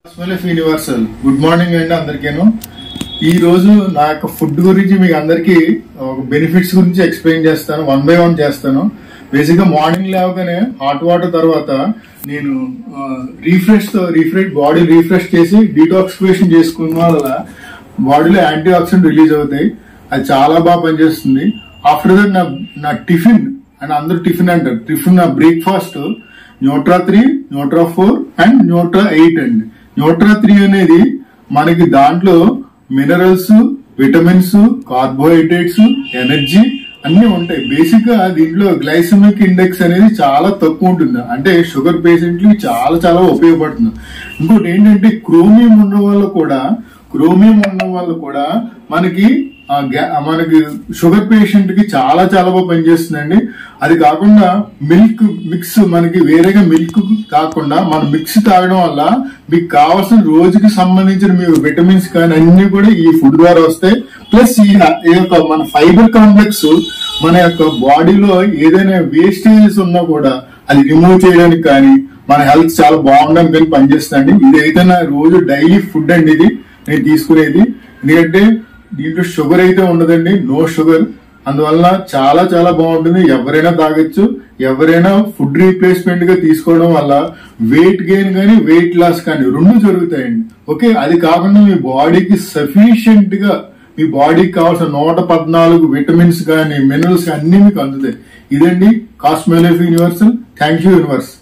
Universal good morning అండి అందరికీను. ఈ రోజు నా యొక్క ఫుడ్ గురించి మీకు అందరికి బెనిఫిట్స్ గురించి ఎక్స్ప్లెయిన్ చేస్తాను, 1 by 1 చేస్తాను. బేసిక్ గా మార్నింగ్ లేవగానే హాట్ వాటర్ తర్వాత నేను బాడీ రీఫ్రెష్ చేసి డీటాక్సిఫికేషన్ చేసుకున్న వల్ల బాడీలో యాంటీ ఆక్సిడెంట్ రిలీజ్ అవుతాయి. అది చాలా బాగా పనిచేస్తుంది. ఆఫ్టర్ దట్ నా టిఫిన్ అండ్ అందరూ టిఫిన్ అంటారు, టిఫిన్ నా breakfast Nutra 3, Nutra 4 and Nutra 8 అండి. న్యూట్రా 3 అనేది మనకి దాంట్లో మినరల్స్, విటమిన్స్, కార్బోహైడ్రేట్స్, ఎనర్జీ అన్ని ఉంటాయి. బేసిక్ గా దీంట్లో గ్లైసెమిక్ ఇండెక్స్ అనేది చాలా తక్కువ ఉంటుంది, అంటే షుగర్ పేషెంట్లు చాలా చాలా ఉపయోగపడుతుంది. ఇంకోటి ఏంటంటే క్రోమియం ఉండడం వల్ల కూడా మనకి షుగర్ పేషెంట్ కి చాలా చాలా బాగా పనిచేస్తుందండి. అది కాకుండా మిల్క్ మిక్స్, మనకి వేరేగా మిల్క్ కాకుండా మన మిక్స్ తాగడం వల్ల మీకు కావాల్సిన రోజుకి సంబంధించిన మీ విటమిన్స్ కానీ అన్ని కూడా ఈ ఫుడ్ ద్వారా వస్తాయి. ప్లస్ ఈ యొక్క మన ఫైబర్ కాంప్లెక్స్ మన యొక్క బాడీలో ఏదైనా వేస్టేజెస్ ఉన్నా కూడా అది రిమూవ్ చేయడానికి కానీ మన హెల్త్ చాలా బాగుండడానికి కానీ పనిచేస్తుందండి. ఇదైతే నా రోజు డైలీ ఫుడ్ అండి, ఇది నేను తీసుకునేది. ఎందుకంటే దీంట్లో షుగర్ అయితే ఉండదండి, నో షుగర్. అందువల్ల చాలా చాలా బాగుంటుంది. ఎవరైనా తాగొచ్చు. ఎవరైనా ఫుడ్ రీప్లేస్మెంట్ గా తీసుకోవడం వల్ల వెయిట్ గెయిన్ కానీ వెయిట్ లాస్ కానీ రెండు జరుగుతాయండి. ఓకే, అది కాకుండా మీ బాడీకి సఫిషియెంట్ గా మీ బాడీకి కావాల్సిన 114 విటమిన్స్ కానీ మినరల్స్ అన్ని మీకు అందుతాయి. ఇదండి కాస్మెలిఫ్ యూనివర్సల్. Thank you universe.